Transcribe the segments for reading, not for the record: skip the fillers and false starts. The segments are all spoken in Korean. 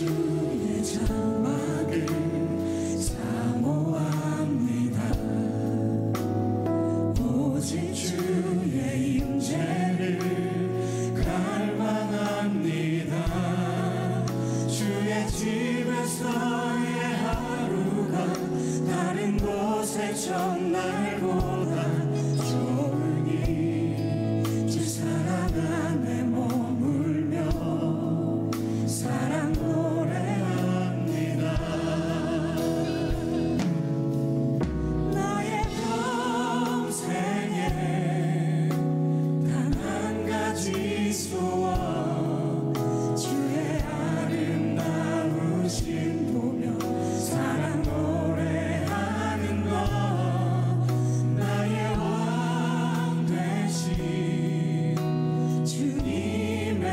주의 장막을 사모합니다. 오직 주의 임재를 갈망합니다. 주의 집에서의 하루가 다른 곳의 첫날보다 좋으니 주 사랑 안에 머물며 사랑 노래합니다. 나의 평생에 단 한 가지 소원 주의 아름다우신 보며 사랑 노래하는 것 나의 왕 되신 주님의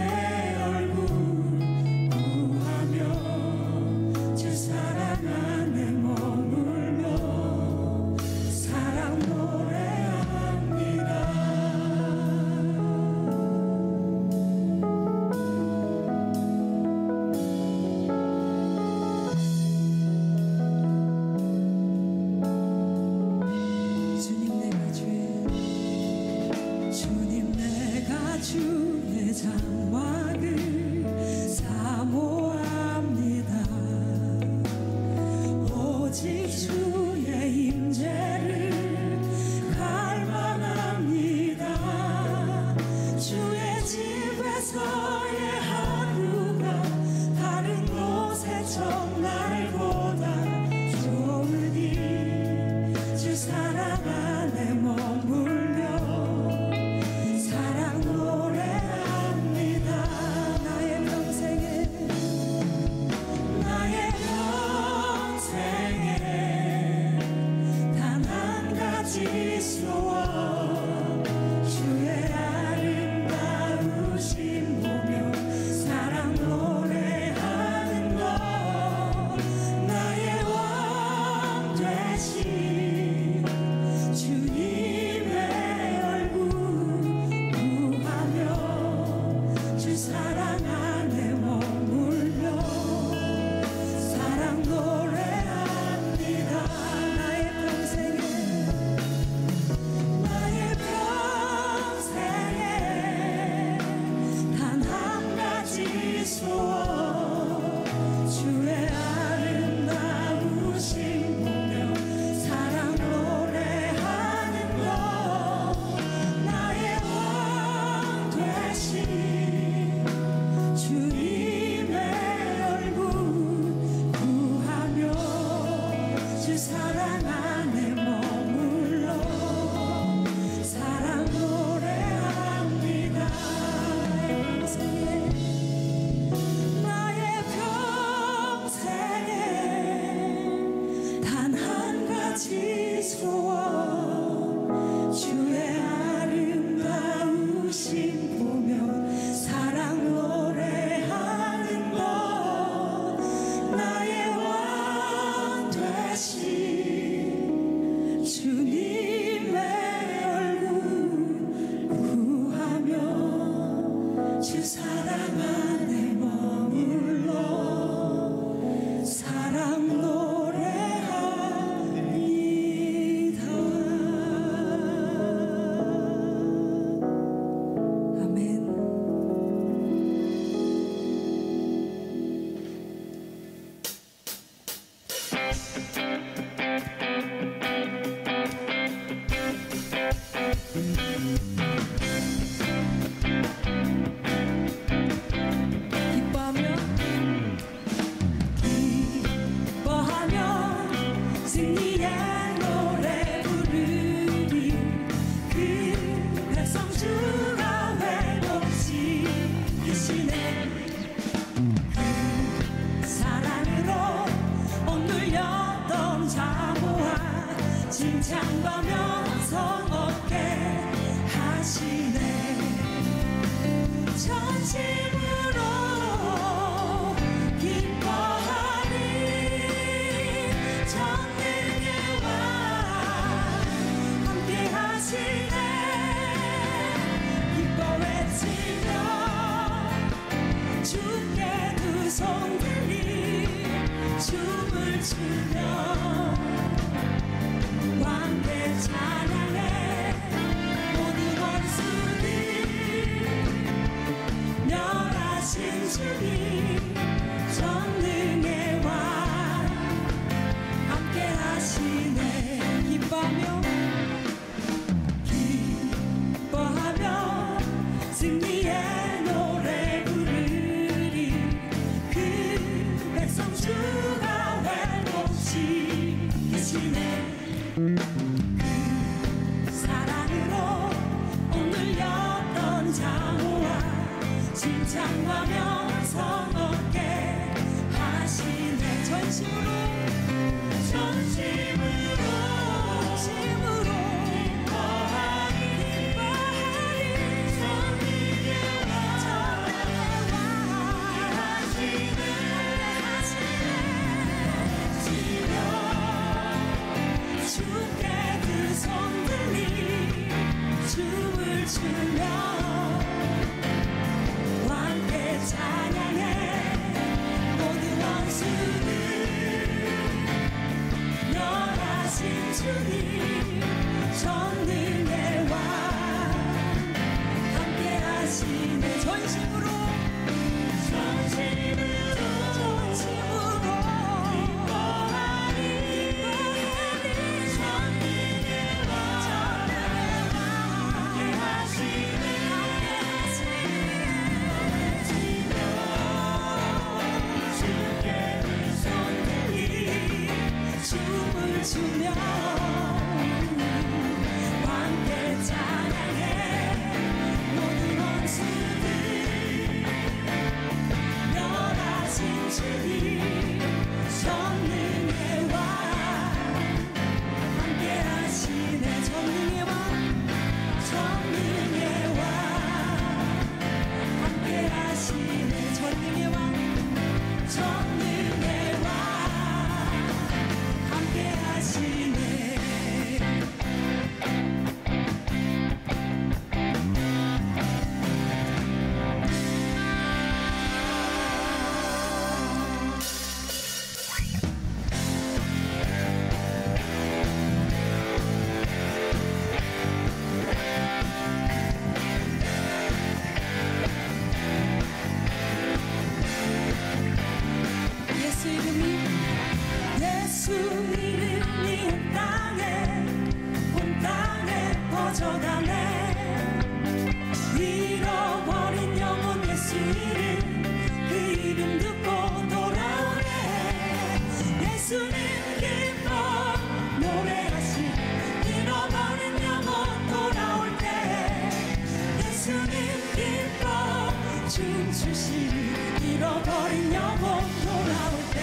얼굴 구하며 주 사랑 안에 머물며 사랑 노래합니다. 주님 내가 주의 장막을 사모합니다. 오직 주의 임재를 갈망합니다. 주의 집에서의 하루가 다른 곳의 첫날보다 좋으니 주 사랑 안에 머물며 사랑 노래합니다. 나의 평생에 단 한 가지 소원 주의 아름다우신 보며 사랑 노래하는 것 나의 왕 되신 주님의 얼굴 구하며 주 사랑 안에 머물며 사랑 노래합니다. 나의 평생에 단 한 가지 소원 주의 아름다우신 보며 사랑 노래하는 것 나의 왕 되신 주님의 얼굴 구하며 주 사랑 안에 머물러 사랑 노래합니다. 나의 평생에 단 한 가지 소원 주의 아름다우신 보며 사랑 노래하는 것 나의 왕 되신 주님의 얼굴 구하며 주 사랑 안에 머물러 사랑 노래합니다. 아멘. 기뻐하며 승리의 노래 부르리. 그 백성 주가 회복시키시네. 그 사랑으로 억눌렸던 자모아 칭찬과 명성 얻게 하시네. 전심으로 기뻐하리. 전능의 왕 함께 하시네. 기뻐 외치며 주께 두 손 들리 춤을 추며 왕께 찬양해 모든 원수들 멸하신 주님 전능의 왕 함께 하시네. 기뻐하며 승리의 노래 부르리. 그 백성 주가 회복시 계시네. 그 사랑으로 오늘렸던 장호와 칭찬과 명성 얻게 하시네. 전심으로 주께 두 손 들리 춤을 추며 왕께 찬양해 모든 원수들 멸하신 주님 전능의 왕 함께 하시네. 전심으로 춤을 추며 왕께 찬양해 모든 원수들 멸하신 주님 전능의 왕 함께 하시네. 전능의 왕 전능의 왕 함께 하시네. 전능의 왕 전능의 왕 함께 하시네. 예수 이름이 온 땅에 퍼져가네. 잃어버린 영혼 예수 이름 그 이름 듣고 돌아오네. 예수님 기뻐 노래하시 잃어버린 영혼 돌아올 때. 예수님 기뻐 춤추시 잃어버린 영혼 돌아올 때.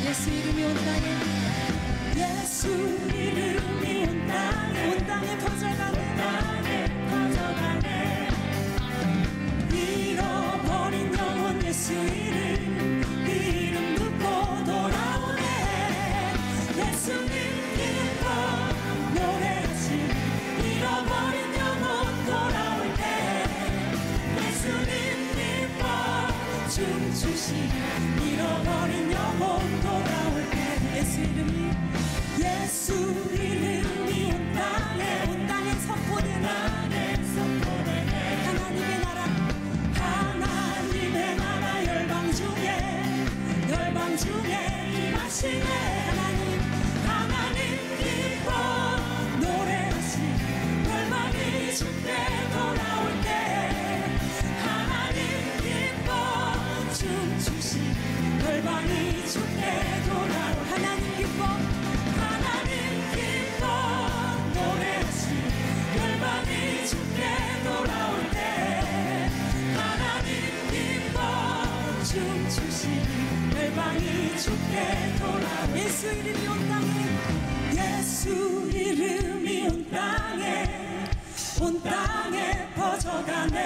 예수 이름이 온 땅에 예수 이름이 온 땅에 퍼져가네. 잃어버린 영혼 예수 이름 그 이름 듣고 돌아오네. 예수님 기뻐 노래하시 잃어버린 영혼 돌아올 때. 예수님 기뻐 춤추시 잃어버린 영혼 돌아올 때. 예수 이름이 온 땅에 선포되네. 하나님의 나라 열방 중에 임하시네. 하나님 기뻐 노래하시 열방이 주께 돌아올 때. 하나님 기뻐 춤추시 열방이 주께 돌아올. 하나님 기뻐 노래하시 열방이 주께 돌아올 때. 하나님 기뻐 춤추시 열방이 주께 돌아올. 예수 이름이 온 땅에 예수 이름이 온 땅에 퍼져가네.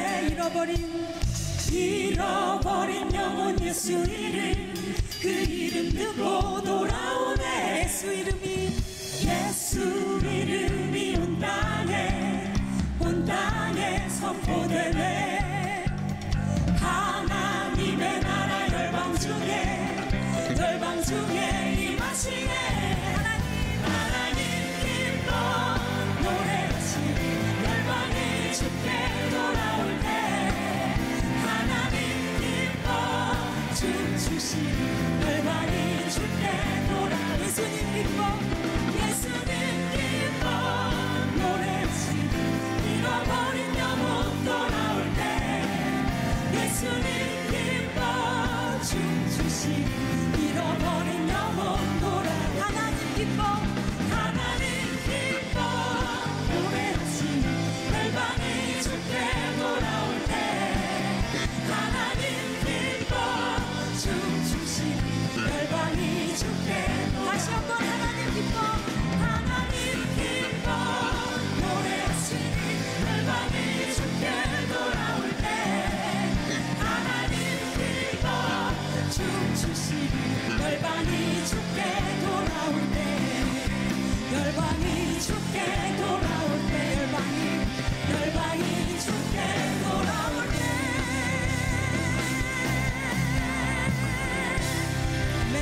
잃어버린 영혼 예수 이름 그 이름 듣고 돌아오네. 예수 이름이 온 땅에 선포되네. 노래하시네. 하나님 기뻐 노래하시네. 열방이 주께 돌아올 때 하나님 기뻐 춤추시네. 열방이 주께 돌아올 때 예수님 기뻐 예수님 기뻐 노래하시네. 잃어버린 영혼 돌아올 때 예수님 기뻐 춤추시네. 잃어버린 영혼 돌아 하나님 기뻐 하나님 기뻐 노래하시네. 열방이 주께 돌아올 때 하나님 기뻐 춤추시네. 열방이 주께 다시 한번 하나님 기뻐 하나님 기뻐 노래하시네. 열방이 주께 돌아올 때 하나님 기뻐 춤추시네. 열방이 주께 돌아올 때 열방이 주께 돌아올 때 열방이 주께 돌아올 때 네.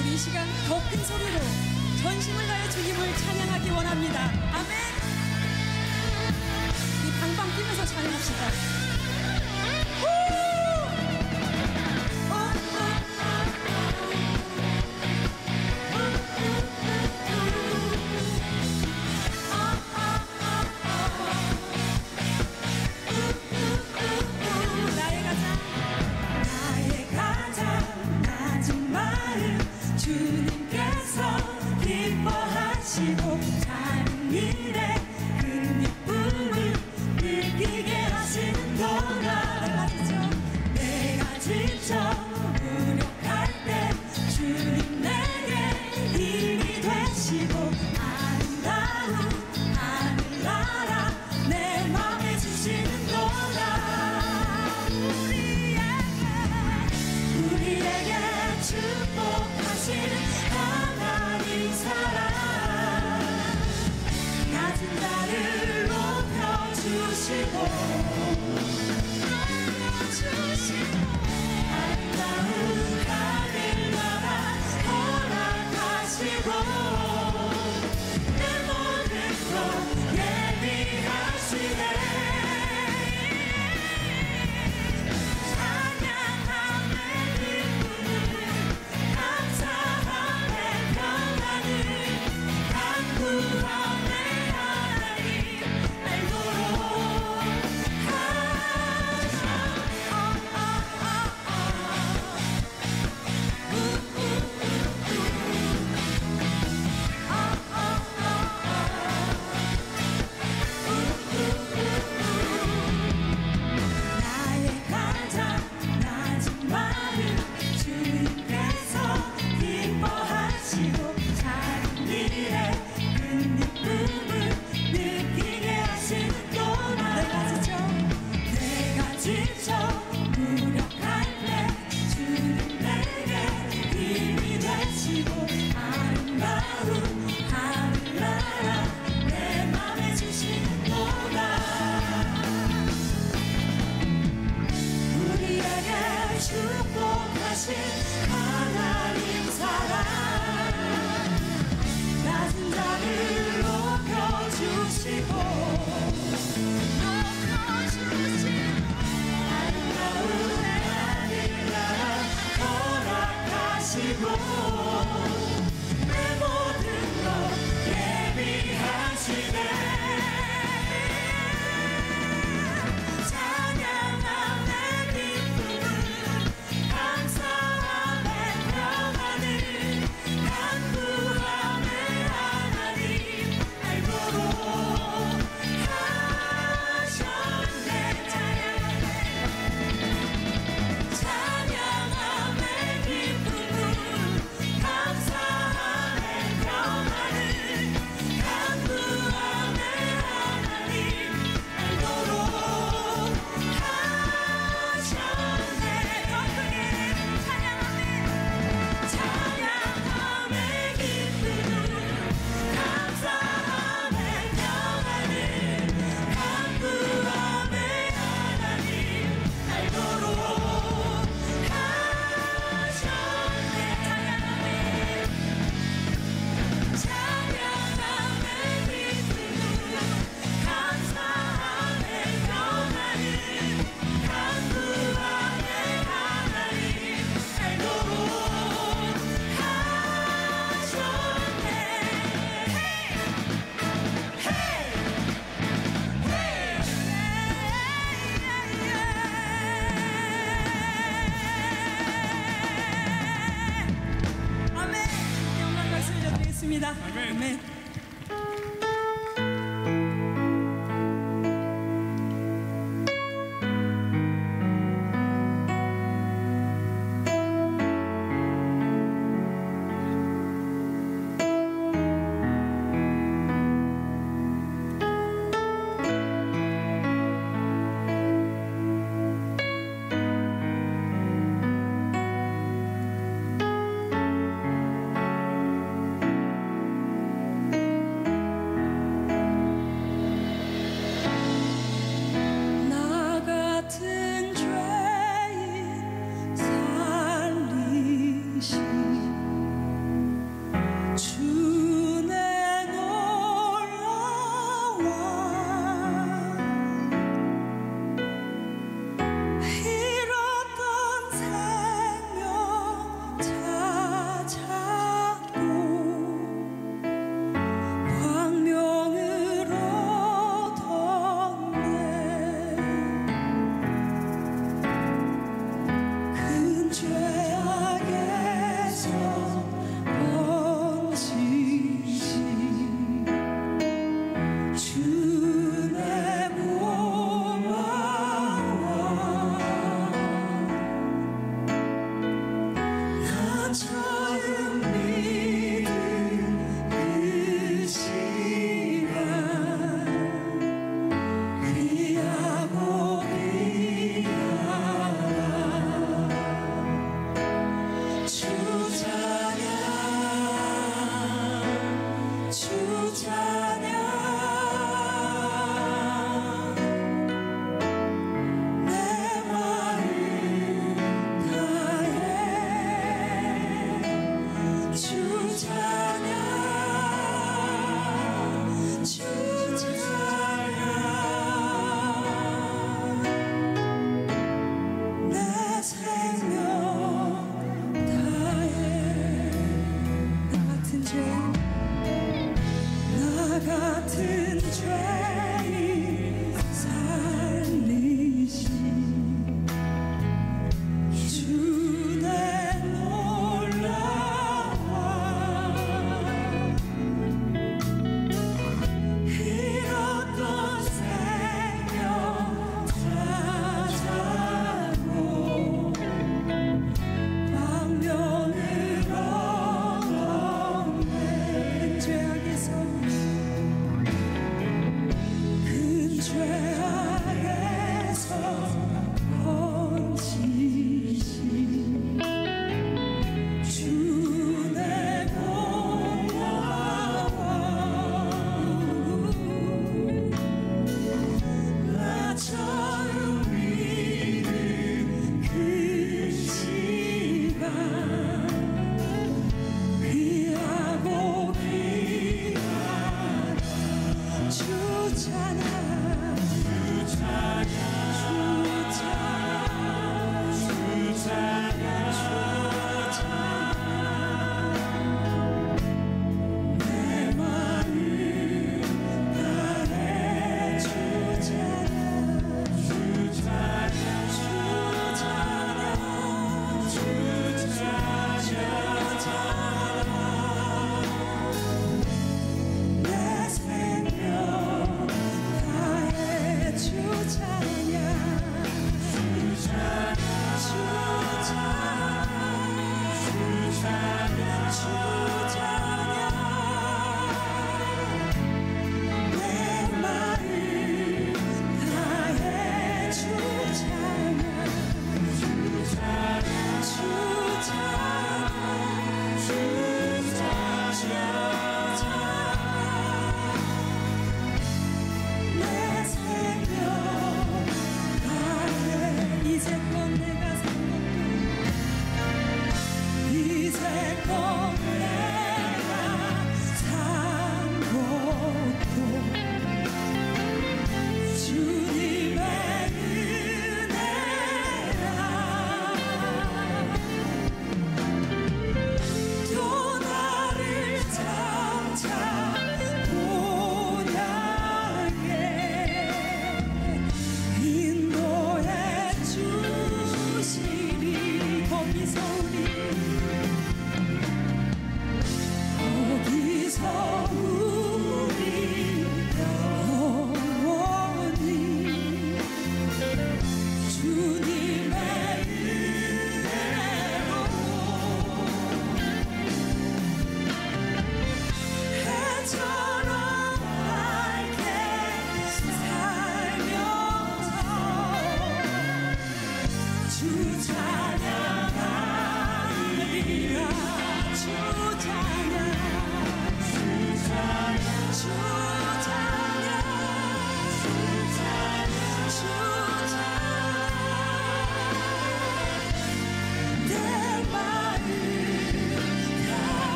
우리 이 시간 더 큰 소리로 전심을 다해 주님을 찬양하기 원합니다. 아멘. 이 방방 뛰면서 찬양합시다. 나의 가장 낮은 마음 주님께서 기뻐하시고 작은 일에 큰 기쁨을 느끼게 하시는도다. 내가 직접 무력할 때 주님 내게 힘이 되시고 아름다운 하늘나라 내 맘에 주시는도다. 우리에게 축복하시는 하나님 사랑 가장 아멘.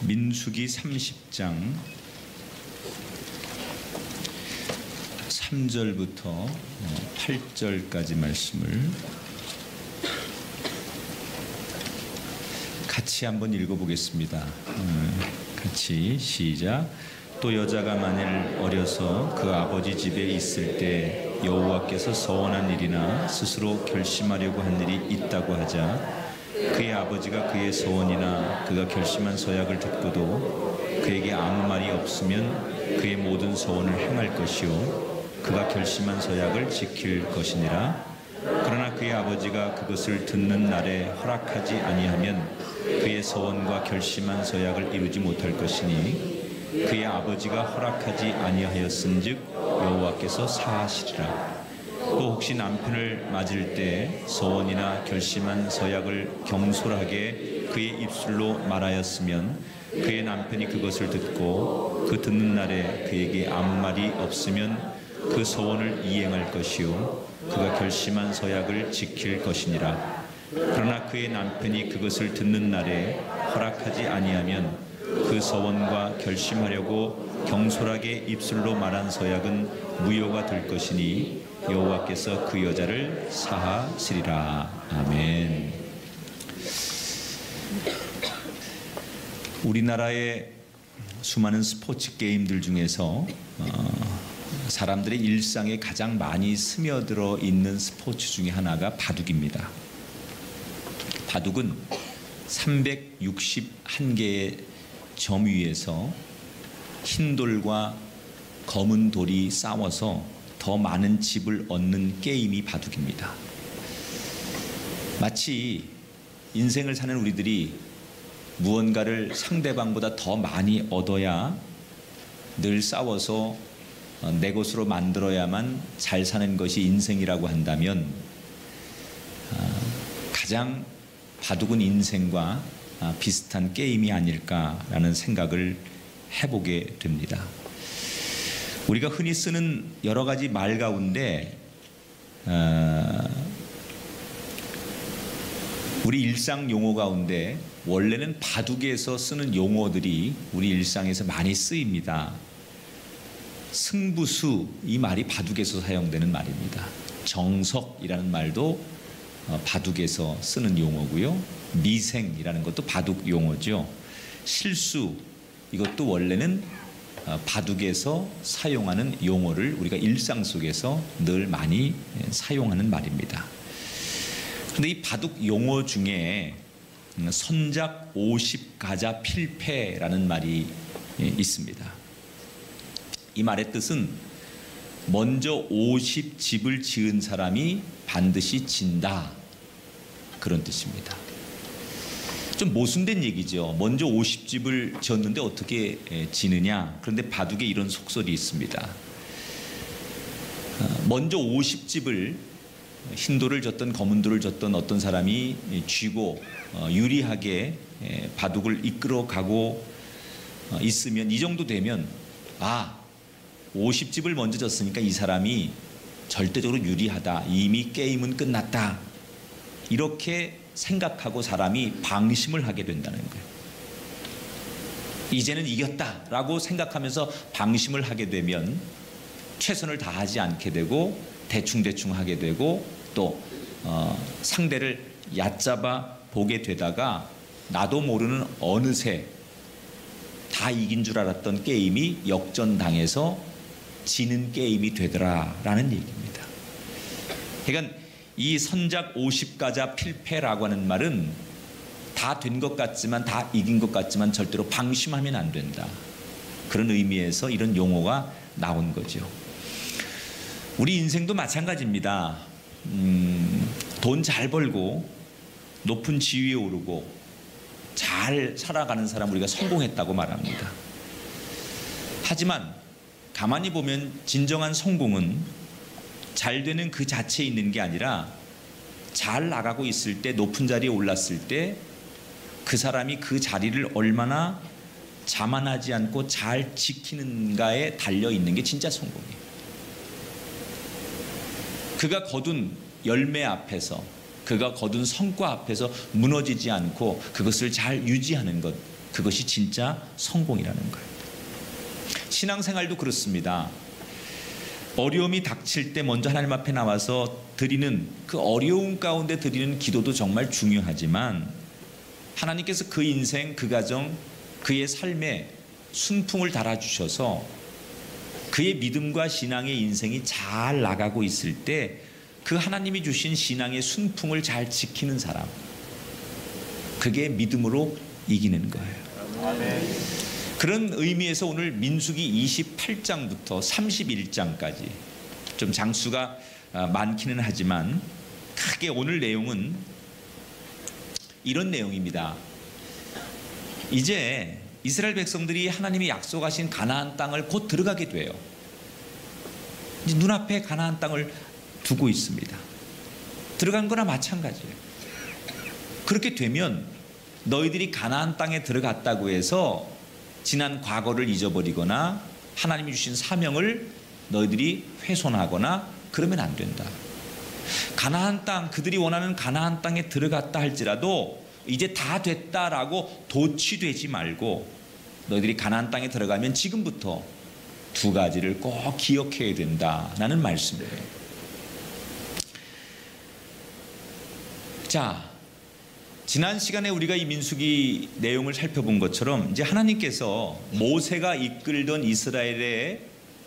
민수기 30장 3절부터 8절까지 말씀을 같이 한번 읽어보겠습니다. 같이 시작. 또 여자가 만일 어려서 그 아버지 집에 있을 때 여호와께서 서원한 일이나 스스로 결심하려고 한 일이 있다고 하자 그의 아버지가 그의 서원이나 그가 결심한 서약을 듣고도 그에게 아무 말이 없으면 그의 모든 서원을 행할 것이요 그가 결심한 서약을 지킬 것이니라. 그러나 그의 아버지가 그것을 듣는 날에 허락하지 아니하면 그의 서원과 결심한 서약을 이루지 못할 것이니 그의 아버지가 허락하지 아니하였은즉 여호와께서 사하시리라. 또 혹시 남편을 맞을 때 서원이나 결심한 서약을 경솔하게 그의 입술로 말하였으면 그의 남편이 그것을 듣고 그 듣는 날에 그에게 아무 말이 없으면 그 서원을 이행할 것이요 그가 결심한 서약을 지킬 것이니라. 그러나 그의 남편이 그것을 듣는 날에 허락하지 아니하면 그 서원과 결심하려고 경솔하게 입술로 말한 서약은 무효가 될 것이니 여호와께서 그 여자를 사하시리라. 아멘. 우리나라의 수많은 스포츠 게임들 중에서 사람들의 일상에 가장 많이 스며들어 있는 스포츠 중에 하나가 바둑입니다. 바둑은 361개의 점 위에서 흰 돌과 검은 돌이 싸워서 더 많은 집을 얻는 게임이 바둑입니다. 마치 인생을 사는 우리들이 무언가를 상대방보다 더 많이 얻어야 늘 싸워서 내 것으로 만들어야만 잘 사는 것이 인생이라고 한다면 가장 바둑은 인생과 비슷한 게임이 아닐까라는 생각을 해보게 됩니다. 우리가 흔히 쓰는 여러 가지 말 가운데 우리 일상 용어 가운데 원래는 바둑에서 쓰는 용어들이 우리 일상에서 많이 쓰입니다. 승부수, 이 말이 바둑에서 사용되는 말입니다. 정석이라는 말도 바둑에서 쓰는 용어고요. 미생이라는 것도 바둑 용어죠. 실수, 이것도 원래는 바둑에서 사용하는 용어를 우리가 일상 속에서 늘 많이 사용하는 말입니다. 그런데 이 바둑 용어 중에 선작 50가자 필패라는 말이 있습니다. 이 말의 뜻은 먼저 50집을 지은 사람이 반드시 진다, 그런 뜻입니다. 좀 모순된 얘기죠. 먼저 50집을 지었는데 어떻게 지느냐. 그런데 바둑에 이런 속설이 있습니다. 먼저 50집을 흰돌을 졌던 검은돌을 졌던 어떤 사람이 쥐고 유리하게 바둑을 이끌어 가고 있으면, 이 정도 되면 50집을 먼저 졌으니까 이 사람이 절대적으로 유리하다, 이미 게임은 끝났다, 이렇게 생각하고 사람이 방심을 하게 된다는 거예요. 이제는 이겼다라고 생각하면서 방심을 하게 되면 최선을 다하지 않게 되고 대충대충 하게 되고 또 상대를 얕잡아 보게 되다가 나도 모르는 어느새 다 이긴 줄 알았던 게임이 역전당해서 지는 게임이 되더라라는 얘기입니다. 그러니까 이 선작 50가자 필패라고 하는 말은 다 된 것 같지만, 다 이긴 것 같지만 절대로 방심하면 안 된다, 그런 의미에서 이런 용어가 나온 거죠. 우리 인생도 마찬가지입니다. 돈 잘 벌고 높은 지위에 오르고 잘 살아가는 사람 우리가 성공했다고 말합니다. 하지만 가만히 보면 진정한 성공은 잘 되는 그 자체에 있는 게 아니라 잘 나가고 있을 때, 높은 자리에 올랐을 때 그 사람이 그 자리를 얼마나 자만하지 않고 잘 지키는가에 달려 있는 게 진짜 성공이에요. 그가 거둔 열매 앞에서, 그가 거둔 성과 앞에서 무너지지 않고 그것을 잘 유지하는 것, 그것이 진짜 성공이라는 거예요. 신앙생활도 그렇습니다. 어려움이 닥칠 때 먼저 하나님 앞에 나와서 드리는, 그 어려움 가운데 드리는 기도도 정말 중요하지만 하나님께서 그 인생, 그 가정, 그의 삶에 순풍을 달아주셔서 그의 믿음과 신앙의 인생이 잘 나가고 있을 때 그 하나님이 주신 신앙의 순풍을 잘 지키는 사람, 그게 믿음으로 이기는 거예요. 아멘. 그런 의미에서 오늘 민수기 28장부터 31장까지 좀 장수가 많기는 하지만 크게 오늘 내용은 이런 내용입니다. 이제 이스라엘 백성들이 하나님이 약속하신 가나안 땅을 곧 들어가게 돼요. 이제 눈앞에 가나안 땅을 두고 있습니다. 들어간 거나 마찬가지예요. 그렇게 되면 너희들이 가나안 땅에 들어갔다고 해서 지난 과거를 잊어버리거나 하나님이 주신 사명을 너희들이 훼손하거나 그러면 안 된다. 가나안 땅, 그들이 원하는 가나안 땅에 들어갔다 할지라도 이제 다 됐다라고 도취되지 말고 너희들이 가나안 땅에 들어가면 지금부터 두 가지를 꼭 기억해야 된다라는 말씀이에요. 자, 지난 시간에 우리가 이 민수기 내용을 살펴본 것처럼 이제 하나님께서 모세가 이끌던 이스라엘의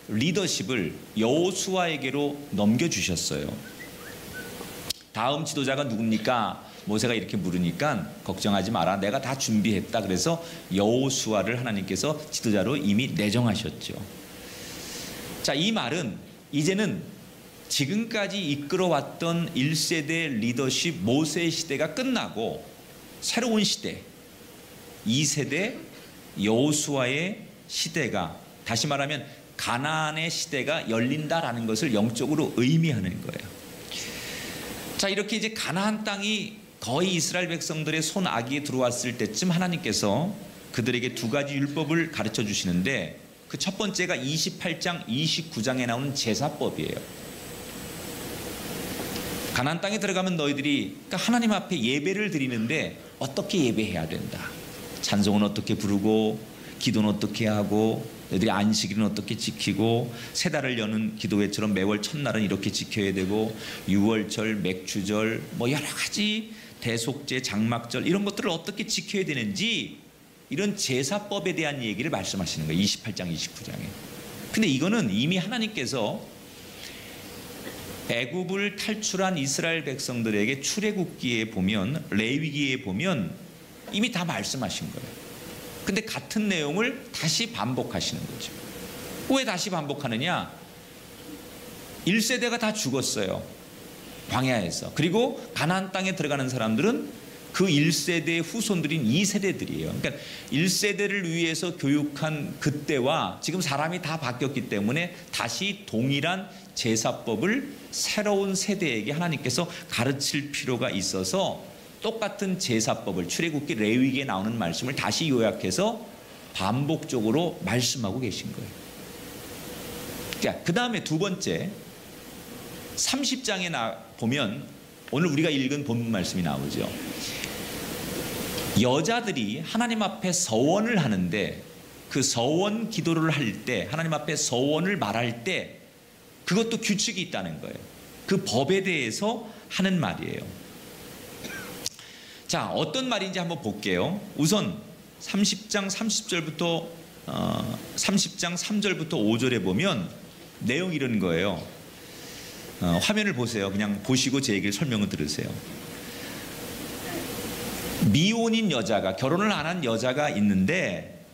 리더십을 여호수아에게로 넘겨주셨어요. 다음 지도자가 누굽니까? 모세가 이렇게 물으니까 걱정하지 마라, 내가 다 준비했다. 그래서 여호수아를 하나님께서 지도자로 이미 내정하셨죠. 자, 이 말은 이제는 지금까지 이끌어왔던 1세대 리더십 모세의 시대가 끝나고 새로운 시대, 2세대 여호수아의 시대가, 다시 말하면 가나안의 시대가 열린다라는 것을 영적으로 의미하는 거예요. 자, 이렇게 이제 가나안 땅이 거의 이스라엘 백성들의 손 아귀에 들어왔을 때쯤 하나님께서 그들에게 두 가지 율법을 가르쳐 주시는데 그 첫 번째가 28장 29장에 나오는 제사법이에요. 가나안 땅에 들어가면 너희들이, 그러니까 하나님 앞에 예배를 드리는데 어떻게 예배해야 된다, 찬송은 어떻게 부르고 기도는 어떻게 하고 너희들이 안식일은 어떻게 지키고 세 달을 여는 기도회처럼 매월 첫날은 이렇게 지켜야 되고 유월절, 맥주절, 뭐 여러 가지 대속제, 장막절 이런 것들을 어떻게 지켜야 되는지 이런 제사법에 대한 얘기를 말씀하시는 거예요. 28장 29장에. 근데 이거는 이미 하나님께서 애굽을 탈출한 이스라엘 백성들에게 출애굽기에 보면, 레위기에 보면 이미 다 말씀하신 거예요. 근데 같은 내용을 다시 반복하시는 거죠. 왜 다시 반복하느냐? 1세대가 다 죽었어요, 광야에서. 그리고 가나안 땅에 들어가는 사람들은 그 1세대의 후손들인 2세대들이에요. 그러니까 1세대를 위해서 교육한 그때와 지금 사람이 다 바뀌었기 때문에 다시 동일한 제사법을 새로운 세대에게 하나님께서 가르칠 필요가 있어서 똑같은 제사법을, 출애굽기 레위기에 나오는 말씀을 다시 요약해서 반복적으로 말씀하고 계신 거예요. 자, 그 다음에 두 번째 30장에 보면 오늘 우리가 읽은 본문 말씀이 나오죠. 여자들이 하나님 앞에 서원을 하는데 그 서원 기도를 할 때, 하나님 앞에 서원을 말할 때 그것도 규칙이 있다는 거예요. 그 법에 대해서 하는 말이에요. 자, 어떤 말인지 한번 볼게요. 우선 30장 30절부터 30장 3절부터 5절에 보면 내용이 이런 거예요. 화면을 보세요. 그냥 보시고 제 얘기를 설명을 들으세요. 미혼인 여자가, 결혼을 안 한 여자가 있는데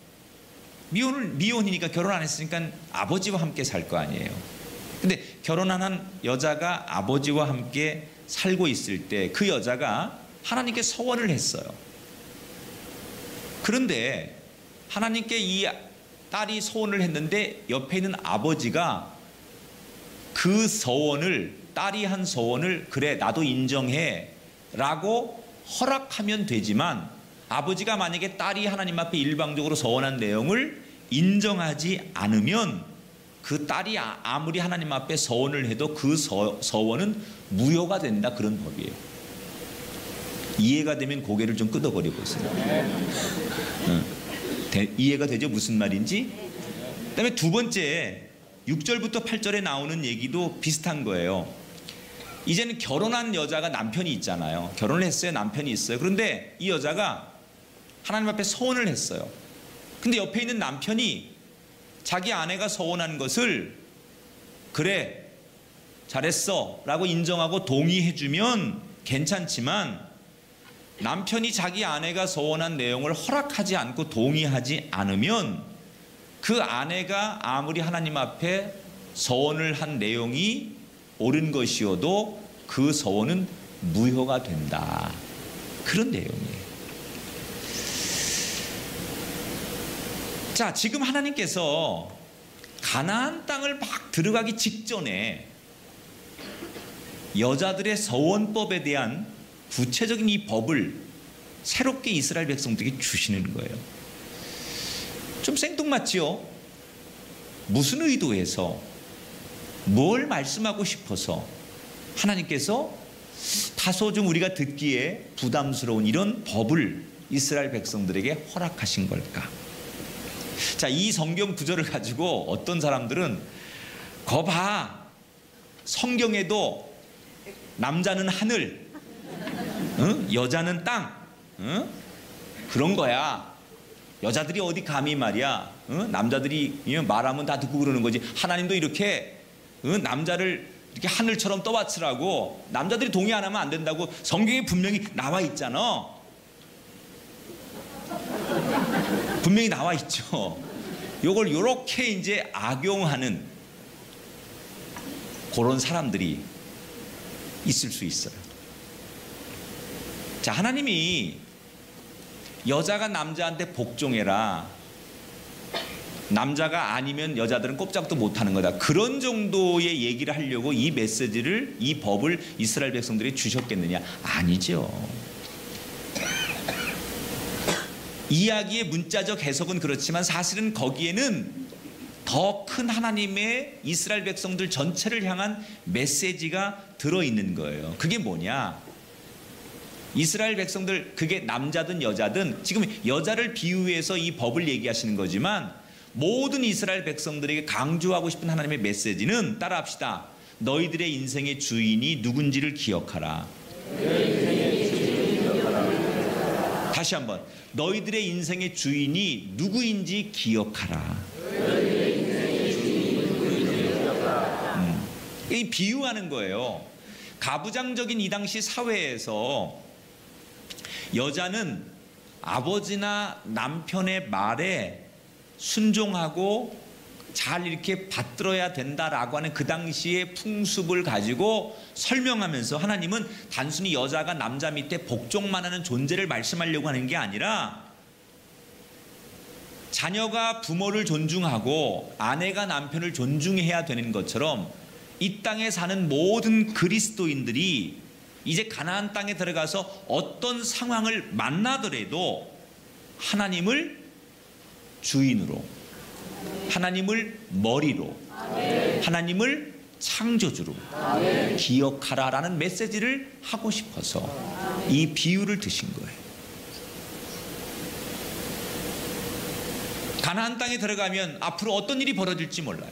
미혼이니까 결혼 안 했으니까 아버지와 함께 살 거 아니에요. 근데 결혼 안 한 여자가 아버지와 함께 살고 있을 때 그 여자가 하나님께 서원을 했어요. 그런데 하나님께 이 딸이 서원을 했는데 옆에 있는 아버지가 그 서원을, 딸이 한 서원을 그래 나도 인정해 라고 허락하면 되지만, 아버지가 만약에 딸이 하나님 앞에 일방적으로 서원한 내용을 인정하지 않으면 그 딸이 아무리 하나님 앞에 서원을 해도 그 서원은 무효가 된다, 그런 법이에요. 이해가 되면 고개를 좀 끄덕거려 보세요. 이해가 되죠? 무슨 말인지? 그 다음에 두 번째 6절부터 8절에 나오는 얘기도 비슷한 거예요. 이제는 결혼한 여자가 남편이 있잖아요. 결혼을 했어요. 남편이 있어요. 그런데 이 여자가 하나님 앞에 서원을 했어요. 근데 옆에 있는 남편이 자기 아내가 서원한 것을 그래 잘했어 라고 인정하고 동의해 주면 괜찮지만, 남편이 자기 아내가 서원한 내용을 허락하지 않고 동의하지 않으면 그 아내가 아무리 하나님 앞에 서원을 한 내용이 옳은 것이어도 그 서원은 무효가 된다, 그런 내용이에요. 자, 지금 하나님께서 가나안 땅을 막 들어가기 직전에 여자들의 서원법에 대한 구체적인 이 법을 새롭게 이스라엘 백성들에게 주시는 거예요. 좀 생뚱맞지요? 무슨 의도에서, 뭘 말씀하고 싶어서 하나님께서 다소 좀 우리가 듣기에 부담스러운 이런 법을 이스라엘 백성들에게 허락하신 걸까? 자, 이 성경 구절을 가지고 어떤 사람들은 거 봐, 성경에도 남자는 하늘, 여자는 땅, 그런 거야. 여자들이 어디 감히 말이야, 남자들이 말하면 다 듣고 그러는 거지. 하나님도 이렇게 남자를 이렇게 하늘처럼 떠받치라고, 남자들이 동의 안 하면 안 된다고 성경에 분명히 나와 있잖아. 분명히 나와 있죠. 요걸 요렇게 이제 악용하는 그런 사람들이 있을 수 있어요. 자, 하나님이 여자가 남자한테 복종해라, 남자가 아니면 여자들은 꼼짝도 못하는 거다, 그런 정도의 얘기를 하려고 이 메시지를, 이 법을 이스라엘 백성들이 주셨겠느냐? 아니죠. 이야기의 문자적 해석은 그렇지만 사실은 거기에는 더 큰 하나님의 이스라엘 백성들 전체를 향한 메시지가 들어있는 거예요. 그게 뭐냐? 이스라엘 백성들, 그게 남자든 여자든, 지금 여자를 비유해서 이 법을 얘기하시는 거지만 모든 이스라엘 백성들에게 강조하고 싶은 하나님의 메시지는, 따라합시다. 너희들의 인생의 주인이 누군지를 기억하라. 다시 한번, 너희들의 인생의 주인이 누구인지 기억하라. 이 비유하는 거예요. 가부장적인 이 당시 사회에서 여자는 아버지나 남편의 말에 순종하고 잘 이렇게 받들어야 된다라고 하는 그 당시의 풍습을 가지고 설명하면서, 하나님은 단순히 여자가 남자 밑에 복종만 하는 존재를 말씀하려고 하는 게 아니라, 자녀가 부모를 존중하고 아내가 남편을 존중해야 되는 것처럼 이 땅에 사는 모든 그리스도인들이 이제 가나안 땅에 들어가서 어떤 상황을 만나더라도 하나님을 주인으로, 하나님을 머리로, 하나님을 창조주로 기억하라라는 메시지를 하고 싶어서 이 비유를 드신 거예요. 가나안 땅에 들어가면 앞으로 어떤 일이 벌어질지 몰라요.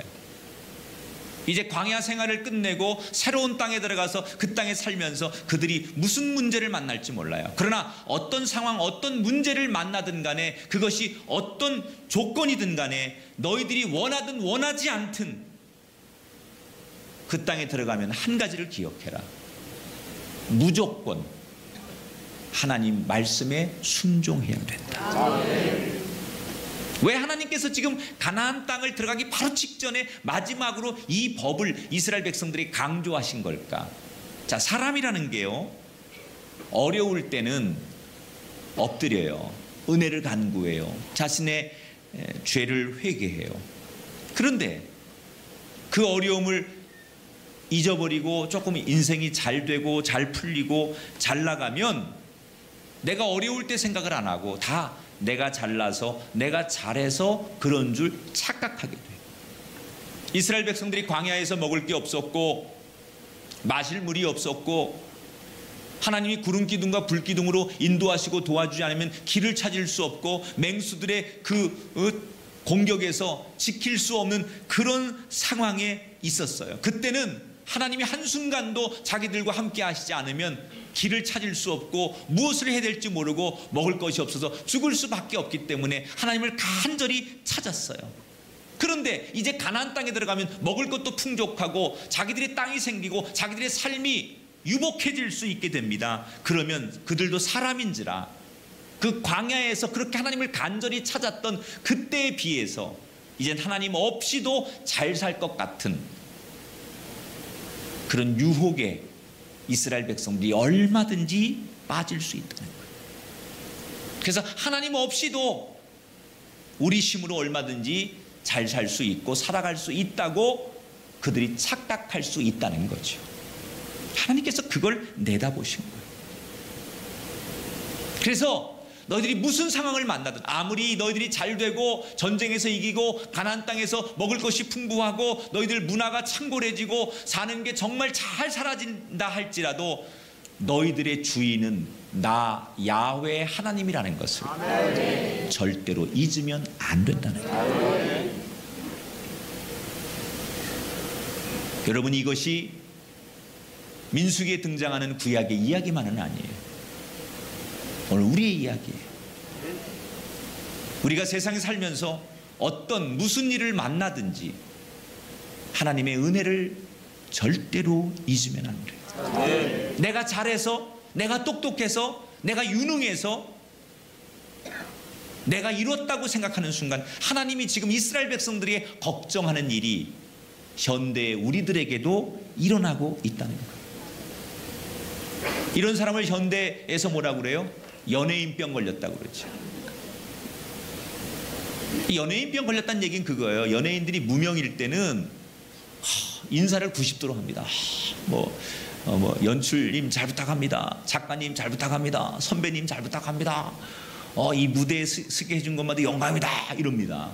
이제 광야 생활을 끝내고 새로운 땅에 들어가서 그 땅에 살면서 그들이 무슨 문제를 만날지 몰라요. 그러나 어떤 상황, 어떤 문제를 만나든 간에, 그것이 어떤 조건이든 간에 너희들이 원하든 원하지 않든 그 땅에 들어가면 한 가지를 기억해라. 무조건 하나님 말씀에 순종해야 된다. 왜 하나님께서 지금 가나안 땅을 들어가기 바로 직전에 마지막으로 이 법을 이스라엘 백성들이 강조하신 걸까? 자, 사람이라는 게요, 어려울 때는 엎드려요. 은혜를 간구해요. 자신의 죄를 회개해요. 그런데 그 어려움을 잊어버리고 조금 인생이 잘 되고 잘 풀리고 잘 나가면 내가 어려울 때 생각을 안 하고 다 내가 잘나서 내가 잘해서 그런 줄 착각하게 돼요. 이스라엘 백성들이 광야에서 먹을 게 없었고 마실 물이 없었고 하나님이 구름 기둥과 불 기둥으로 인도하시고 도와주지 않으면 길을 찾을 수 없고 맹수들의 그 공격에서 지킬 수 없는 그런 상황에 있었어요. 그때는 하나님이 한순간도 자기들과 함께 하시지 않으면 길을 찾을 수 없고 무엇을 해야 될지 모르고 먹을 것이 없어서 죽을 수밖에 없기 때문에 하나님을 간절히 찾았어요. 그런데 이제 가나안 땅에 들어가면 먹을 것도 풍족하고 자기들의 땅이 생기고 자기들의 삶이 유복해질 수 있게 됩니다. 그러면 그들도 사람인지라 그 광야에서 그렇게 하나님을 간절히 찾았던 그때에 비해서 이젠 하나님 없이도 잘 살 것 같은 그런 유혹에 이스라엘 백성들이 얼마든지 빠질 수 있다는 거예요. 그래서 하나님 없이도 우리 힘으로 얼마든지 잘 살 수 있고 살아갈 수 있다고 그들이 착각할 수 있다는 거죠. 하나님께서 그걸 내다보신 거예요. 그래서 너희들이 무슨 상황을 만나든, 아무리 너희들이 잘 되고 전쟁에서 이기고 가나안 땅에서 먹을 것이 풍부하고 너희들 문화가 창궐해지고 사는 게 정말 잘 사라진다 할지라도 너희들의 주인은 나 야훼 하나님이라는 것을 아멘. 절대로 잊으면 안 된다는 거예요. 여러분, 이것이 민수기에 등장하는 구약의 이야기만은 아니에요. 오늘 우리의 이야기예요. 우리가 세상에 살면서 어떤 무슨 일을 만나든지 하나님의 은혜를 절대로 잊으면 안 돼요. 내가 잘해서, 내가 똑똑해서, 내가 유능해서 내가 이뤘다고 생각하는 순간 하나님이 지금 이스라엘 백성들이 걱정하는 일이 현대의 우리들에게도 일어나고 있다는 거예요. 이런 사람을 현대에서 뭐라고 그래요? 연예인병 걸렸다고 그러죠. 연예인병 걸렸다는 얘기는 그거예요. 연예인들이 무명일 때는 인사를 90도로 합니다. 연출님 잘 부탁합니다. 작가님 잘 부탁합니다. 선배님 잘 부탁합니다. 이 무대에 서게 해준 것마다 영광이다 이럽니다.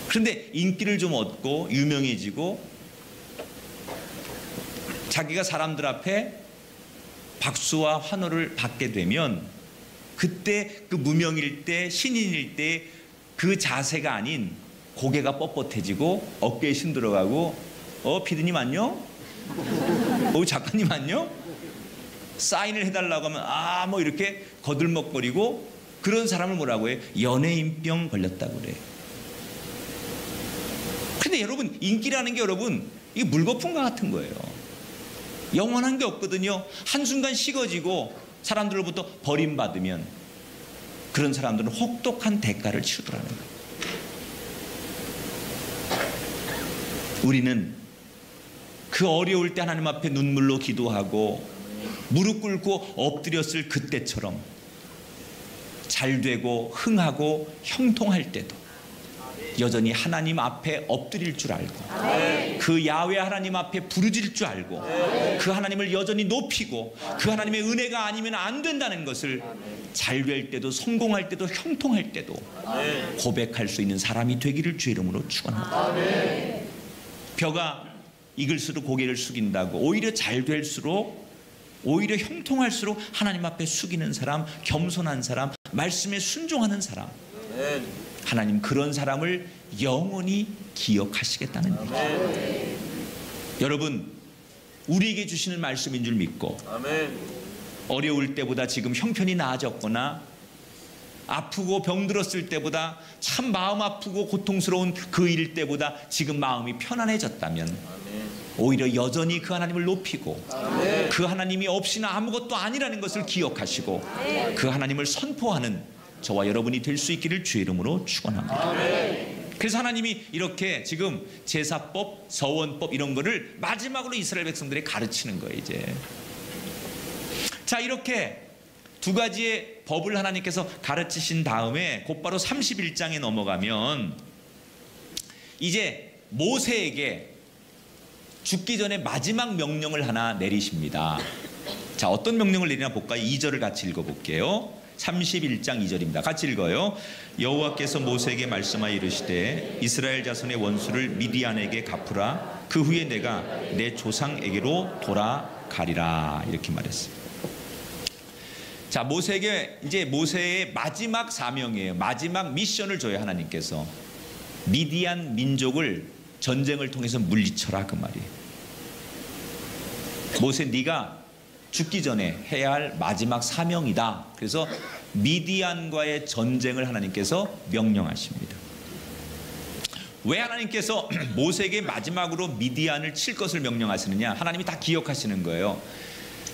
그런데 인기를 좀 얻고 유명해지고 자기가 사람들 앞에 박수와 환호를 받게 되면 그때 그 무명일 때, 신인일 때 그 자세가 아닌 고개가 뻣뻣해지고 어깨에 힘 들어가고 피디님 안녕? 작가님 안녕? 사인을 해달라고 하면 이렇게 거들먹거리고 그런 사람을 뭐라고 해요? 연예인병 걸렸다고 그래요. 근데 여러분, 인기라는 게 여러분 이게 물거품과 같은 거예요. 영원한 게 없거든요. 한순간 식어지고 사람들로부터 버림받으면 그런 사람들은 혹독한 대가를 치르더라는 거예요. 우리는 그 어려울 때 하나님 앞에 눈물로 기도하고 무릎 꿇고 엎드렸을 그때처럼 잘 되고 흥하고 형통할 때도 여전히 하나님 앞에 엎드릴 줄 알고 그 야훼 하나님 앞에 부르짖을 줄 알고 그 하나님을 여전히 높이고 그 하나님의 은혜가 아니면 안 된다는 것을 잘 될 때도 성공할 때도 형통할 때도 고백할 수 있는 사람이 되기를 주의 이름으로 축원합니다. 벼가 익을수록 고개를 숙인다고 오히려 잘 될수록 오히려 형통할수록 하나님 앞에 숙이는 사람, 겸손한 사람, 말씀에 순종하는 사람, 하나님 그런 사람을 영원히 기억하시겠다는 얘기죠. 여러분, 우리에게 주시는 말씀인 줄 믿고 어려울 때보다 지금 형편이 나아졌거나 아프고 병들었을 때보다 참 마음 아프고 고통스러운 그 일 때보다 지금 마음이 편안해졌다면 오히려 여전히 그 하나님을 높이고 그 하나님이 없이는 아무것도 아니라는 것을 기억하시고 그 하나님을 선포하는 저와 여러분이 될 수 있기를 주의 이름으로 축원합니다. 그래서 하나님이 이렇게 지금 제사법, 서원법 이런 거를 마지막으로 이스라엘 백성들에 가르치는 거예요. 이제 자, 이렇게 두 가지의 법을 하나님께서 가르치신 다음에 곧바로 31장에 넘어가면 이제 모세에게 죽기 전에 마지막 명령을 하나 내리십니다. 자, 어떤 명령을 내리나 볼까요? 2절을 같이 읽어볼게요. 31장 2절입니다. 같이 읽어요. 여호와께서 모세에게 말씀하여 이르시되 이스라엘 자손의 원수를 미디안에게 갚으라. 그 후에 내가 내 조상에게로 돌아가리라. 이렇게 말했어요. 자, 모세에게 이제 모세의 마지막 사명이에요. 마지막 미션을 줘요. 하나님께서 미디안 민족을 전쟁을 통해서 물리쳐라, 그 말이에요. 모세, 네가 죽기 전에 해야 할 마지막 사명이다. 그래서 미디안과의 전쟁을 하나님께서 명령하십니다. 왜 하나님께서 모세에게 마지막으로 미디안을 칠 것을 명령하시느냐? 하나님이 다 기억하시는 거예요.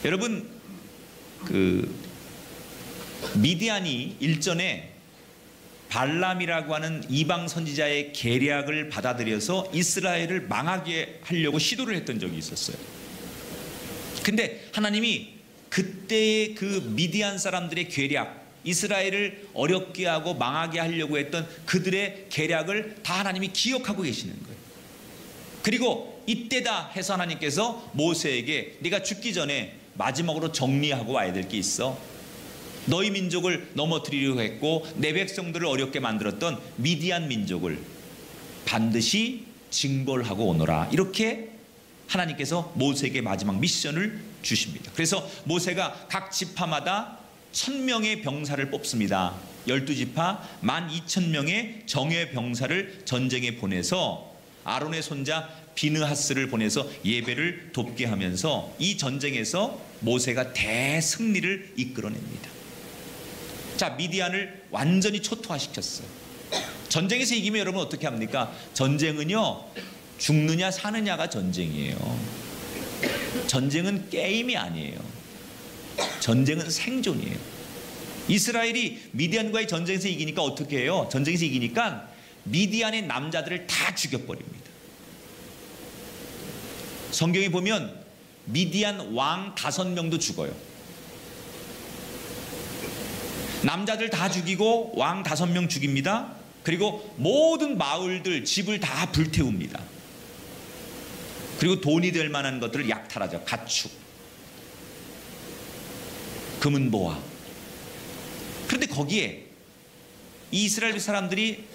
여러분, 미디안이 일전에 발람이라고 하는 이방 선지자의 계략을 받아들여서 이스라엘을 망하게 하려고 시도를 했던 적이 있었어요. 근데 하나님이 그때의 그 미디안 사람들의 계략, 이스라엘을 어렵게 하고 망하게 하려고 했던 그들의 계략을 다 하나님이 기억하고 계시는 거예요. 그리고 이때다 해서 하나님께서 모세에게 네가 죽기 전에 마지막으로 정리하고 와야 될 게 있어. 너희 민족을 넘어뜨리려고 했고 내 백성들을 어렵게 만들었던 미디안 민족을 반드시 징벌하고 오너라. 이렇게 하나님께서 모세에게 마지막 미션을 주십니다. 그래서 모세가 각 지파마다 1000명의 병사를 뽑습니다. 12지파 12,000명의 정예 병사를 전쟁에 보내서 아론의 손자 비느하스를 보내서 예배를 돕게 하면서 이 전쟁에서 모세가 대승리를 이끌어냅니다. 자, 미디안을 완전히 초토화시켰어요. 전쟁에서 이기면 여러분 어떻게 합니까? 전쟁은요, 죽느냐 사느냐가 전쟁이에요. 전쟁은 게임이 아니에요. 전쟁은 생존이에요. 이스라엘이 미디안과의 전쟁에서 이기니까 어떻게 해요? 전쟁에서 이기니까 미디안의 남자들을 다 죽여버립니다. 성경에 보면 미디안 왕 5명도 죽어요. 남자들 다 죽이고 왕 5명 죽입니다. 그리고 모든 마을들, 집을 다 불태웁니다. 그리고 돈이 될 만한 것들을 약탈하죠. 가축, 금은 보화. 그런데 거기에 이 이스라엘 사람들이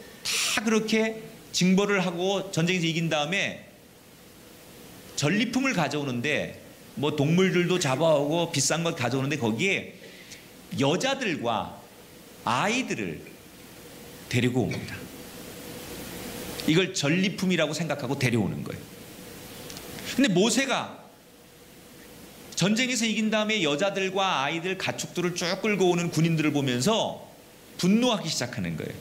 다 그렇게 징벌을 하고 전쟁에서 이긴 다음에 전리품을 가져오는데 뭐 동물들도 잡아오고 비싼 것 가져오는데 거기에 여자들과 아이들을 데리고 옵니다. 이걸 전리품이라고 생각하고 데려오는 거예요. 근데 모세가 전쟁에서 이긴 다음에 여자들과 아이들, 가축들을 쭉 끌고 오는 군인들을 보면서 분노하기 시작하는 거예요.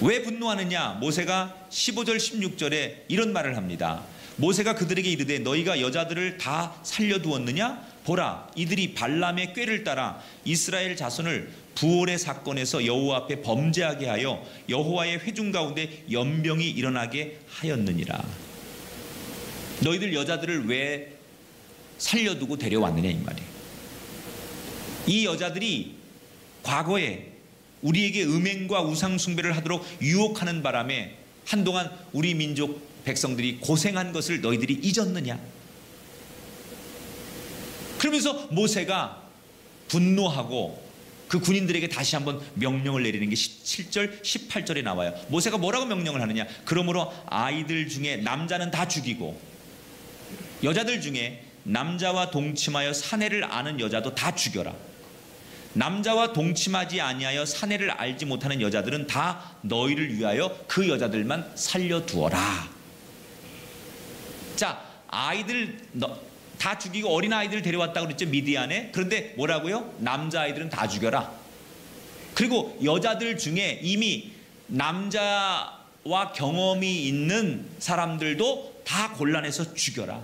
왜 분노하느냐? 모세가 15절 16절에 이런 말을 합니다. 모세가 그들에게 이르되 너희가 여자들을 다 살려두었느냐? 보라, 이들이 발람의 꾀를 따라 이스라엘 자손을 부올의 사건에서 여호와 앞에 범죄하게 하여 여호와의 회중 가운데 연병이 일어나게 하였느니라. 너희들 여자들을 왜 살려두고 데려왔느냐 이 말이에요. 이 여자들이 과거에 우리에게 음행과 우상 숭배를 하도록 유혹하는 바람에 한동안 우리 민족 백성들이 고생한 것을 너희들이 잊었느냐? 그러면서 모세가 분노하고 그 군인들에게 다시 한번 명령을 내리는 게 17절 18절에 나와요. 모세가 뭐라고 명령을 하느냐? 그러므로 아이들 중에 남자는 다 죽이고 여자들 중에 남자와 동침하여 사내를 아는 여자도 다 죽여라. 남자와 동침하지 아니하여 사내를 알지 못하는 여자들은 다 너희를 위하여 그 여자들만 살려두어라. 자, 아이들 다 죽이고 어린아이들을 데려왔다고 그랬죠, 미디안에. 그런데 뭐라고요? 남자아이들은 다 죽여라. 그리고 여자들 중에 이미 남자와 경험이 있는 사람들도 다 골라내서 죽여라.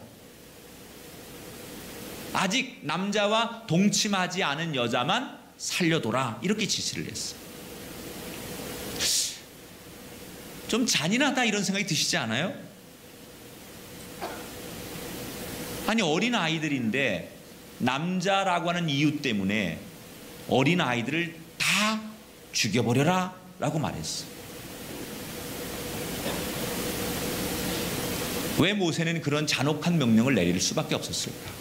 아직 남자와 동침하지 않은 여자만 살려둬라. 이렇게 지시를 했어요. 좀 잔인하다 이런 생각이 드시지 않아요? 아니, 어린 아이들인데 남자라고 하는 이유 때문에 어린 아이들을 다 죽여버려라 라고 말했어. 왜 모세는 그런 잔혹한 명령을 내릴 수밖에 없었을까?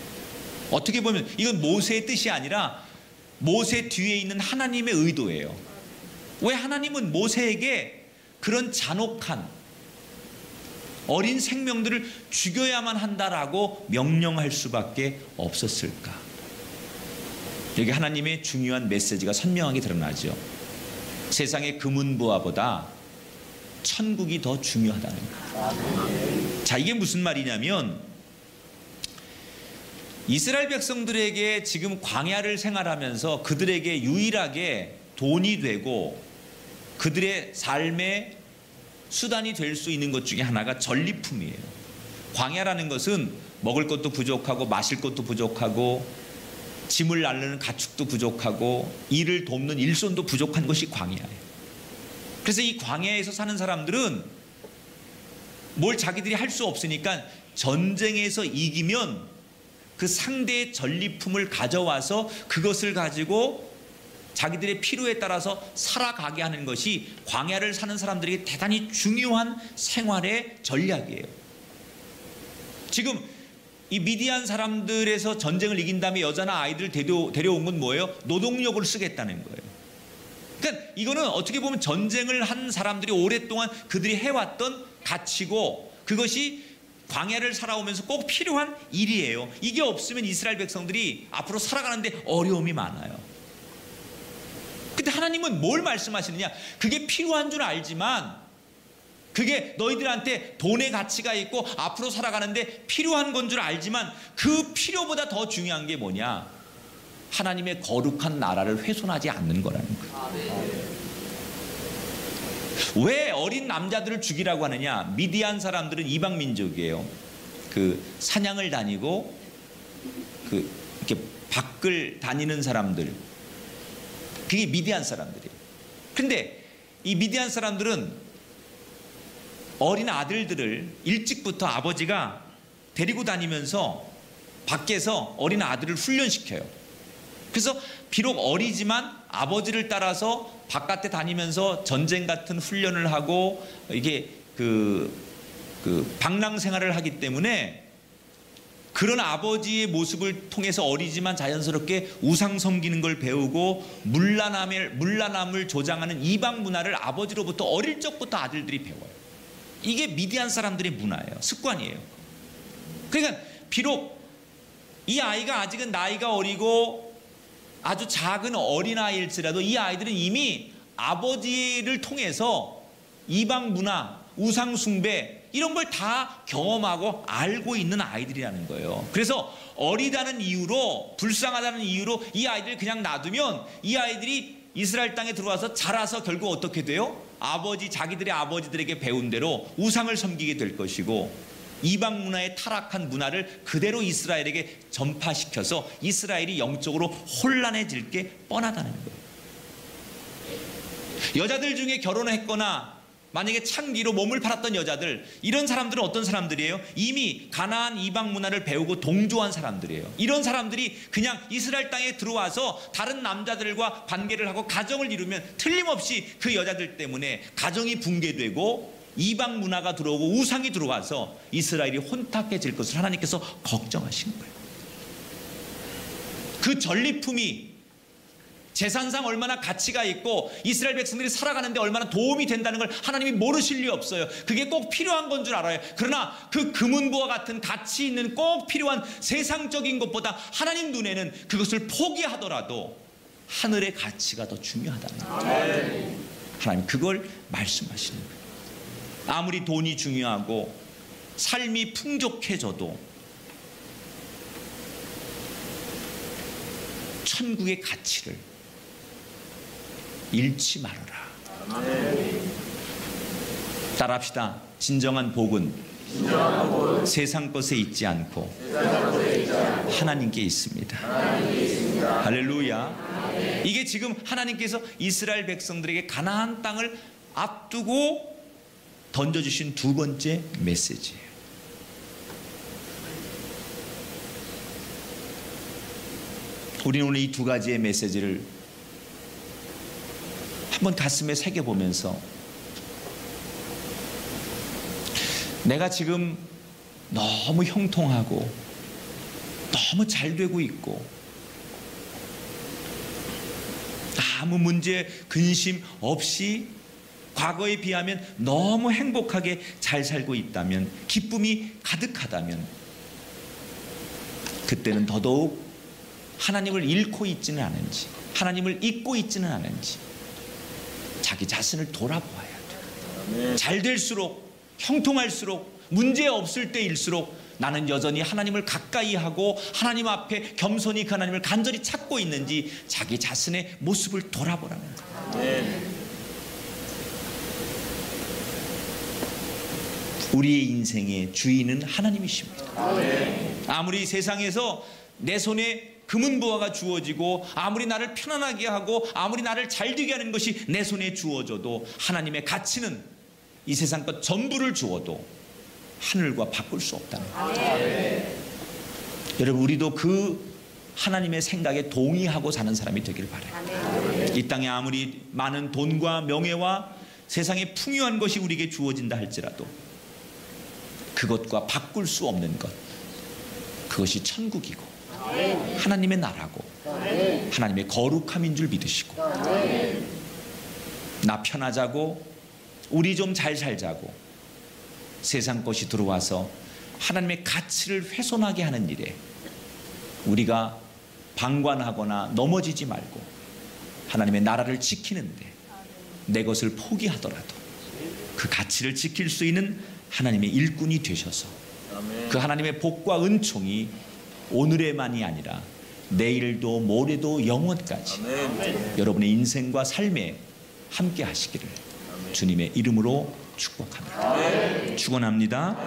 어떻게 보면 이건 모세의 뜻이 아니라 모세 뒤에 있는 하나님의 의도예요. 왜 하나님은 모세에게 그런 잔혹한 어린 생명들을 죽여야만 한다라고 명령할 수밖에 없었을까? 여기 하나님의 중요한 메시지가 선명하게 드러나죠. 세상의 금은부화보다 천국이 더 중요하다는 거예요. 자, 이게 무슨 말이냐면 이스라엘 백성들에게 지금 광야를 생활하면서 그들에게 유일하게 돈이 되고 그들의 삶의 수단이 될 수 있는 것 중에 하나가 전리품이에요. 광야라는 것은 먹을 것도 부족하고 마실 것도 부족하고 짐을 나르는 가축도 부족하고 일을 돕는 일손도 부족한 것이 광야예요. 그래서 이 광야에서 사는 사람들은 뭘 자기들이 할 수 없으니까 전쟁에서 이기면 그 상대의 전리품을 가져와서 그것을 가지고 자기들의 필요에 따라서 살아가게 하는 것이 광야를 사는 사람들에게 대단히 중요한 생활의 전략이에요. 지금 이 미디안 사람들에서 전쟁을 이긴 다음에 여자나 아이들을 데려온 건 뭐예요? 노동력을 쓰겠다는 거예요. 그러니까 이거는 어떻게 보면 전쟁을 한 사람들이 오랫동안 그들이 해왔던 가치고 그것이 광야를 살아오면서 꼭 필요한 일이에요. 이게 없으면 이스라엘 백성들이 앞으로 살아가는데 어려움이 많아요. 근데 하나님은 뭘 말씀하시느냐? 그게 필요한 줄 알지만 그게 너희들한테 돈의 가치가 있고 앞으로 살아가는데 필요한 건 줄 알지만 그 필요보다 더 중요한 게 뭐냐? 하나님의 거룩한 나라를 훼손하지 않는 거라는 거예요. 왜 어린 남자들을 죽이라고 하느냐? 미디안 사람들은 이방 민족이에요. 그 사냥을 다니고 그 이렇게 밖을 다니는 사람들, 그게 미디안 사람들이에요. 근데 이 미디안 사람들은 어린 아들들을 일찍부터 아버지가 데리고 다니면서 밖에서 어린 아들을 훈련시켜요. 그래서 비록 어리지만 아버지를 따라서 바깥에 다니면서 전쟁 같은 훈련을 하고 이게 그 방랑 생활을 하기 때문에 그런 아버지의 모습을 통해서 어리지만 자연스럽게 우상 섬기는 걸 배우고 문란함을 조장하는 이방 문화를 아버지로부터 어릴 적부터 아들들이 배워요. 이게 미디안 사람들의 문화예요. 습관이에요. 그러니까 비록 이 아이가 아직은 나이가 어리고 아주 작은 어린아이일지라도 이 아이들은 이미 아버지를 통해서 이방 문화, 우상 숭배 이런 걸 다 경험하고 알고 있는 아이들이라는 거예요. 그래서 어리다는 이유로, 불쌍하다는 이유로 이 아이들을 그냥 놔두면 이 아이들이 이스라엘 땅에 들어와서 자라서 결국 어떻게 돼요? 자기들의 아버지들에게 배운 대로 우상을 섬기게 될 것이고 이방 문화의 타락한 문화를 그대로 이스라엘에게 전파시켜서 이스라엘이 영적으로 혼란해질 게 뻔하다는 거예요. 여자들 중에 결혼을 했거나 만약에 창기로 몸을 팔았던 여자들, 이런 사람들은 어떤 사람들이에요? 이미 가나안 이방 문화를 배우고 동조한 사람들이에요. 이런 사람들이 그냥 이스라엘 땅에 들어와서 다른 남자들과 관계를 하고 가정을 이루면 틀림없이 그 여자들 때문에 가정이 붕괴되고 이방 문화가 들어오고 우상이 들어와서 이스라엘이 혼탁해질 것을 하나님께서 걱정하신 거예요. 그 전리품이 재산상 얼마나 가치가 있고 이스라엘 백성들이 살아가는데 얼마나 도움이 된다는 걸 하나님이 모르실 리 없어요. 그게 꼭 필요한 건 줄 알아요. 그러나 그 금은보와 같은 가치 있는 꼭 필요한 세상적인 것보다 하나님 눈에는 그것을 포기하더라도 하늘의 가치가 더 중요하다는 거죠. 하나님 그걸 말씀하시는 거예요. 아무리 돈이 중요하고 삶이 풍족해져도 천국의 가치를 잃지 말아라. 따라합시다. 진정한 복은 세상 것에 있지 않고 하나님께 있습니다. 할렐루야. 이게 지금 하나님께서 이스라엘 백성들에게 가나안 땅을 앞두고 던져주신 두 번째 메시지예요. 우리는 오늘 이 두 가지의 메시지를 한번 가슴에 새겨보면서 내가 지금 너무 형통하고 너무 잘 되고 있고 아무 문제 근심 없이 과거에 비하면 너무 행복하게 잘 살고 있다면, 기쁨이 가득하다면 그때는 더더욱 하나님을 잃고 있지는 않은지, 하나님을 잊고 있지는 않은지 자기 자신을 돌아보아야 돼요. 잘 될수록, 형통할수록, 문제 없을 때일수록 나는 여전히 하나님을 가까이 하고 하나님 앞에 겸손히 그 하나님을 간절히 찾고 있는지 자기 자신의 모습을 돌아보라는 거예요. 우리의 인생의 주인은 하나님이십니다. 아무리 세상에서 내 손에 금은보화가 주어지고 아무리 나를 편안하게 하고 아무리 나를 잘되게 하는 것이 내 손에 주어져도 하나님의 가치는 이 세상 것 전부를 주어도 하늘과 바꿀 수 없다는 거예요. 여러분, 우리도 그 하나님의 생각에 동의하고 사는 사람이 되길 바라요. 이 땅에 아무리 많은 돈과 명예와 세상에 풍요한 것이 우리에게 주어진다 할지라도 그것과 바꿀 수 없는 것, 그것이 천국이고 하나님의 나라고 하나님의 거룩함인 줄 믿으시고, 나 편하자고 우리 좀 잘 살자고 세상 것이 들어와서 하나님의 가치를 훼손하게 하는 일에 우리가 방관하거나 넘어지지 말고 하나님의 나라를 지키는데 내 것을 포기하더라도 그 가치를 지킬 수 있는 하나님의 일꾼이 되셔서 그 하나님의 복과 은총이 오늘에만이 아니라 내일도 모레도 영원까지 여러분의 인생과 삶에 함께 하시기를 주님의 이름으로 축복합니다. 축원합니다.